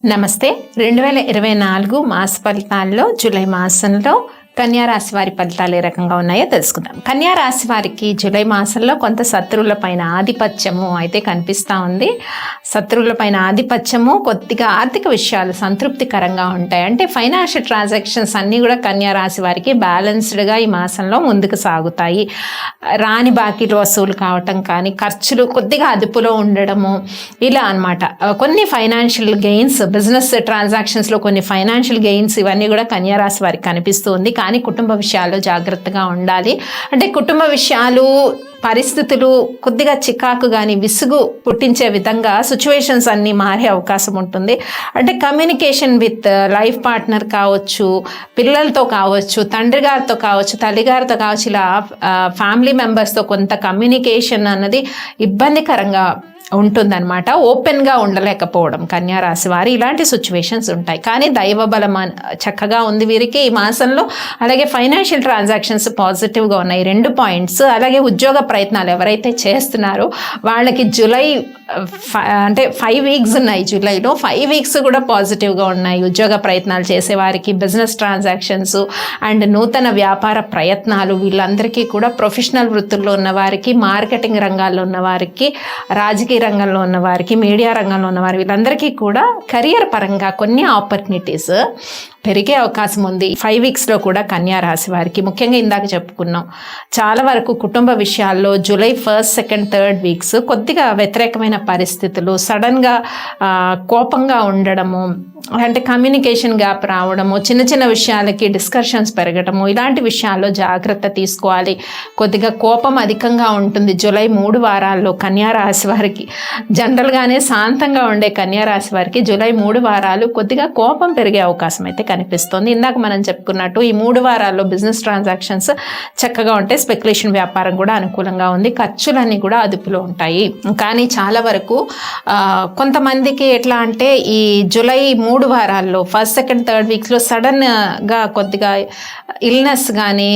నమస్తే. 2024 మాస ఫలితాల్లో జూలై మాసంలో కన్యా రాశి వారి ఫలితాలు ఏ రకంగా ఉన్నాయో తెలుసుకుందాం. కన్యా రాశి వారికి జూలై మాసంలో కొంత శత్రువుల పైన ఆధిపత్యము అయితే కనిపిస్తూ ఉంది. శత్రువుల పైన ఆధిపత్యము, కొద్దిగా ఆర్థిక విషయాలు సంతృప్తికరంగా ఉంటాయి. అంటే ఫైనాన్షియల్ ట్రాన్సాక్షన్స్ అన్నీ కూడా కన్యా రాశి వారికి బ్యాలెన్స్డ్గా ఈ మాసంలో ముందుకు సాగుతాయి. రాని బాకీలు వసూలు కావటం కానీ, ఖర్చులు కొద్దిగా అదుపులో ఉండడము, ఇలా అనమాట. కొన్ని ఫైనాన్షియల్ గెయిన్స్, బిజినెస్ ట్రాన్సాక్షన్స్లో కొన్ని ఫైనాన్షియల్ గెయిన్స్ ఇవన్నీ కూడా కన్యా రాశి వారికి కనిపిస్తుంది. కానీ కుటుంబ విషయాల్లో జాగ్రత్తగా ఉండాలి. అంటే కుటుంబ విషయాలు, పరిస్థితులు కొద్దిగా చికాకు కానీ విసుగు పుట్టించే విధంగా సిచ్యువేషన్స్ అన్నీ మారే అవకాశం ఉంటుంది. అంటే కమ్యూనికేషన్ విత్ లైఫ్ పార్ట్నర్ కావచ్చు, పిల్లలతో కావచ్చు, తండ్రి గారితో కావచ్చు, తల్లిగారితో కావచ్చు, ఇలా ఫ్యామిలీ మెంబర్స్తో కొంత కమ్యూనికేషన్ అన్నది ఇబ్బందికరంగా ఉంటుందన్నమాట. ఓపెన్గా ఉండలేకపోవడం కన్యా రాశి వారు, ఇలాంటి సిచ్యువేషన్స్ ఉంటాయి. కానీ దైవ బలం చక్కగా ఉంది వీరికి ఈ మాసంలో. అలాగే ఫైనాన్షియల్ ట్రాన్సాక్షన్స్ పాజిటివ్గా ఉన్నాయి, 2 పాయింట్స్. అలాగే ఉద్యోగ ప్రయత్నాలు ఎవరైతే చేస్తున్నారో వాళ్ళకి జూలై అంటే 5 వీక్స్ ఉన్నాయి. జూలైలో 5 వీక్స్ కూడా పాజిటివ్గా ఉన్నాయి. ఉద్యోగ ప్రయత్నాలు చేసేవారికి, బిజినెస్ ట్రాన్సాక్షన్స్ అండ్ నూతన వ్యాపార ప్రయత్నాలు, వీళ్ళందరికీ కూడా ప్రొఫెషనల్ వృత్తుల్లో ఉన్నవారికి, మార్కెటింగ్ రంగాల్లో ఉన్నవారికి, రాజకీయ రంగంలో ఉన్నవారికి, మీడియా రంగంలో ఉన్నవారు, వీళ్ళందరికీ కూడా కెరియర్ పరంగా కొన్ని ఆపర్చునిటీస్ పెరిగే అవకాశం ఉంది 5 వీక్స్లో కూడా కన్యా రాశి వారికి. ముఖ్యంగా ఇందాక చెప్పుకున్నాం, చాలా వరకు కుటుంబ విషయాల్లో July 1st, 2nd, 3rd weeks కొద్దిగా వ్యతిరేకమైన పరిస్థితులు, సడన్గా కోపంగా ఉండడము, అంటే కమ్యూనికేషన్ గ్యాప్ రావడము, చిన్న చిన్న విషయాలకి డిస్కషన్స్ పెరగడము, ఇలాంటి విషయాల్లో జాగ్రత్త తీసుకోవాలి. కొద్దిగా కోపం అధికంగా ఉంటుంది జూలై 3 వారాల్లో కన్యా రాశి వారికి. జనరల్గానే శాంతంగా ఉండే కన్యా రాశి వారికి జూలై 3 వారాలు కొద్దిగా కోపం పెరిగే అవకాశం అయితే కనిపిస్తుంది. ఇందాక మనం చెప్పుకున్నట్టు ఈ 3 వారాల్లో బిజినెస్ ట్రాన్సాక్షన్స్ చక్కగా ఉంటాయి. స్పెక్యులేషన్ వ్యాపారం కూడా అనుకూలంగా ఉంది. ఖర్చులన్నీ కూడా అదుపులో ఉంటాయి. కానీ చాలా వరకు కొంతమందికి ఎట్లా అంటే ఈ జూలై 3 వారాల్లో 1st, 2nd, 3rd వీక్స్లో సడన్గా కొద్దిగా ఇల్నెస్ కానీ,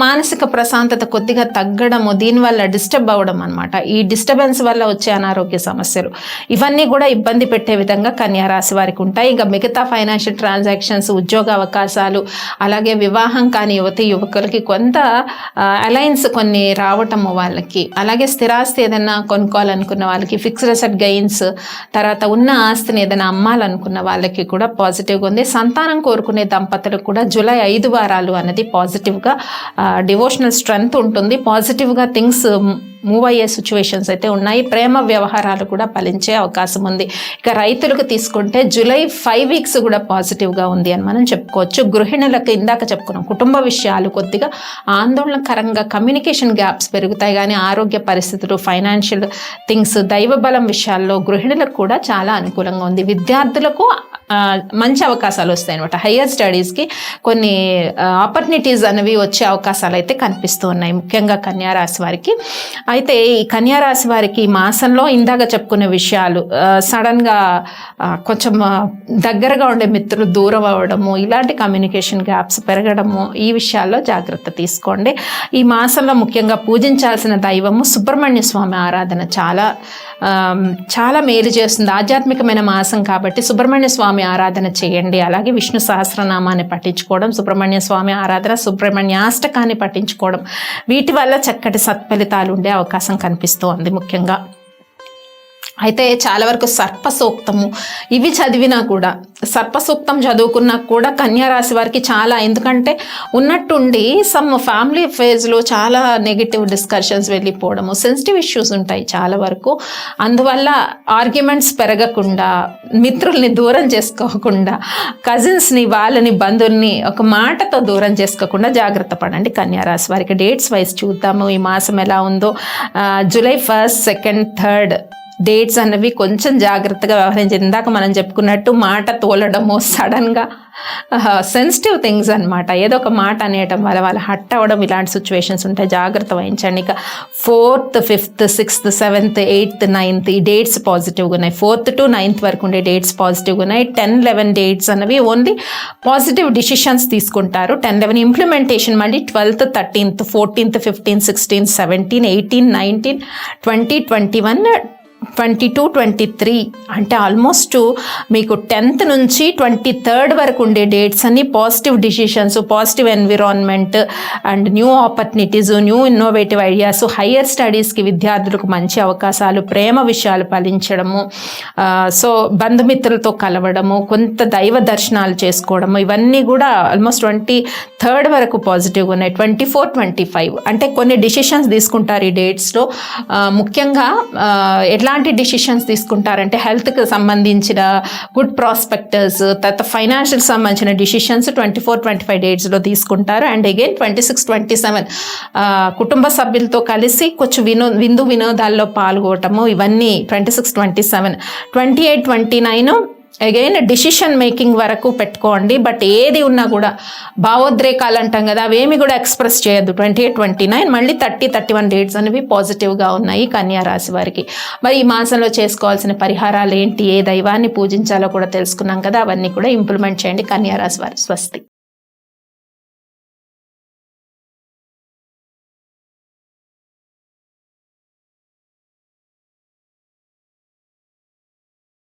మానసిక ప్రశాంతత కొద్దిగా తగ్గడము, దీనివల్ల డిస్టర్బ్ అవ్వడం అనమాట. ఈ డిస్టర్బెన్స్ వల్ల వచ్చే అనారోగ్య సమస్యలు ఇవన్నీ కూడా ఇబ్బంది పెట్టే విధంగా కన్యా రాశి వారికి ఉంటాయి. ఇంకా మిగతా ఫైనాన్షియల్ ట్రాన్సాక్షన్స్, ఉద్యోగ అవకాశాలు, అలాగే వివాహం కాని యువకులకి కొంత అలయన్స్ కొన్ని రావటము వాళ్ళకి, అలాగే స్థిరాస్తి ఏదైనా కొనుక్కోవాలనుకున్న వాళ్ళకి, ఫిక్స్డ్ అసెట్ గెయిన్స్, తర్వాత ఉన్న ఆస్తిని ఏదైనా అమ్మాలనుకున్న వాళ్ళకి కూడా పాజిటివ్గా ఉంది. సంతానం కోరుకునే దంపతులకు కూడా జూలై 5 వారాలు అనేది పాజిటివ్గా డివోషనల్ స్ట్రెంగ్త్ ఉంటుంది. పాజిటివ్గా థింగ్స్ మూవ్ అయ్యే సిచ్యువేషన్స్ అయితే ఉన్నాయి. ప్రేమ వ్యవహారాలు కూడా ఫలించే అవకాశం ఉంది. ఇక రైతులకు తీసుకుంటే జూలై 5 వీక్స్ కూడా పాజిటివ్గా ఉంది అని మనం చెప్పుకోవచ్చు. గృహిణులకు ఇందాక చెప్పుకున్నాం, కుటుంబ విషయాలు కొద్దిగా ఆందోళనకరంగా, కమ్యూనికేషన్ గ్యాప్స్ పెరుగుతాయి. కానీ ఆరోగ్య పరిస్థితులు, ఫైనాన్షియల్ థింగ్స్, దైవ బలం విషయాల్లో గృహిణులకు కూడా చాలా అనుకూలంగా ఉంది. విద్యార్థులకు మంచి అవకాశాలు వస్తాయి అనమాట. హయ్యర్ స్టడీస్కి కొన్ని ఆపర్చునిటీస్ అనేవి వచ్చే అవకాశాలు అయితే కనిపిస్తూ ఉన్నాయి, ముఖ్యంగా కన్యా రాశి వారికి. అయితే ఈ కన్యా రాశి వారికి ఈ మాసంలో ఇందాక చెప్పుకునే విషయాలు, సడన్గా కొంచెం దగ్గరగా ఉండే మిత్రులు దూరం అవ్వడము, ఇలాంటి కమ్యూనికేషన్ గ్యాప్స్ పెరగడము, ఈ విషయాల్లో జాగ్రత్త తీసుకోండి. ఈ మాసంలో ముఖ్యంగా పూజించాల్సిన దైవము సుబ్రహ్మణ్య స్వామి ఆరాధన చాలా మేలు చేస్తుంది. ఆధ్యాత్మికమైన మాసం కాబట్టి సుబ్రహ్మణ్య స్వామి ఆరాధన చేయండి. అలాగే విష్ణు సహస్రనామాన్ని పఠించుకోవడం, సుబ్రహ్మణ్య స్వామి ఆరాధన, సుబ్రహ్మణ్యాష్టకాన్ని పఠించుకోవడం, వీటి వల్ల చక్కటి సత్ఫలితాలు ఉండే అవకాశం కనిపిస్తోంది ముఖ్యంగా. అయితే చాలా వరకు సర్పసూక్తము ఇవి చదివినా కూడా, సర్పసూక్తం చదువుకున్నా కూడా కన్యా రాశి వారికి చాలా, ఎందుకంటే ఉన్నట్టుండి సమ్ ఫ్యామిలీ ఫేజ్లో చాలా నెగిటివ్ డిస్కషన్స్ వెళ్ళిపోవడము, సెన్సిటివ్ ఇష్యూస్ ఉంటాయి చాలా వరకు. అందువల్ల ఆర్గ్యుమెంట్స్ పెరగకుండా, మిత్రుల్ని దూరం చేసుకోకుండా, కజిన్స్ని, వాళ్ళని, బంధువుల్ని ఒక మాటతో దూరం చేసుకోకుండా జాగ్రత్త పడండి కన్యా రాశి వారికి. డేట్స్ వైజ్ చూద్దాము ఈ మాసం ఎలా ఉందో. July 1st, 2nd, 3rd dates అన్నవి కొంచెం జాగ్రత్తగా వ్యవహరించింది. ఇందాక మనం చెప్పుకున్నట్టు మాట తోలడము, సడన్గా సెన్సిటివ్ థింగ్స్ అనమాట, ఏదో ఒక మాట అనేయటం వల్ల వాళ్ళు హట్ అవ్వడం, ఇలాంటి సిచ్యువేషన్స్ ఉంటాయి, జాగ్రత్త వహించండి. ఇక 4th, 5th, 6th, 7th, 8th, 9th ఈ డేట్స్ పాజిటివ్గా ఉన్నాయి. 4th to 9th వరకు ఉండే డేట్స్ పాజిటివ్గా ఉన్నాయి. 10, 11 డేట్స్ అనేవి ఓన్లీ పాజిటివ్ డిసిషన్స్ తీసుకుంటారు. 10, 11 ఇంప్లిమెంటేషన్ మళ్ళీ 12th, 13th, 14th, 15th, 16th, 17th, 18th, 19th, 20, 21 22-23 అంటే ఆల్మోస్ట్ మీకు 10th నుంచి 23rd వరకు ఉండే డేట్స్ అన్ని positive decisions, positive environment and new opportunities, new innovative ideas, higher స్టడీస్కి విద్యార్థులకు మంచి అవకాశాలు, ప్రేమ విషయాలు ఫలించడము, సో బంధుమిత్రులతో కలవడము, కొంత దైవ దర్శనాలు చేసుకోవడము, ఇవన్నీ కూడా ఆల్మోస్ట్ 23rd వరకు పాజిటివ్గా ఉన్నాయి. 24-25 అంటే కొన్ని డిసిషన్స్ తీసుకుంటారు ఈ డేట్స్లో. ముఖ్యంగా ఎట్లాంటి డిసిషన్స్ తీసుకుంటారంటే హెల్త్కి సంబంధించిన గుడ్ ప్రాస్పెక్టర్స్, తర్వాత ఫైనాన్షియల్ సంబంధించిన డిసిషన్స్ 24-25 డేట్స్లో తీసుకుంటారు. అండ్ అగైన్ 26-27 కుటుంబ సభ్యులతో కలిసి కొంచెం విందు వినోదాల్లో పాల్గొనటము, ఇవన్నీ 26-27. 28-29 అగైన్ డిసిషన్ మేకింగ్ వరకు పెట్టుకోండి. బట్ ఏది ఉన్నా కూడా భావోద్రేకాలు అంటాం కదా, అవేమి కూడా ఎక్స్ప్రెస్ చేయొద్దు. 28-29 మళ్ళీ 30-31 డేట్స్ అనేవి పాజిటివ్గా ఉన్నాయి కన్యా రాశి వారికి. మరి ఈ మాసంలో చేసుకోవాల్సిన పరిహారాలు ఏంటి, ఏ దైవాన్ని పూజించాలో కూడా తెలుసుకున్నాం కదా, అవన్నీ కూడా ఇంప్లిమెంట్ చేయండి కన్యా రాశి వారు. స్వస్తి.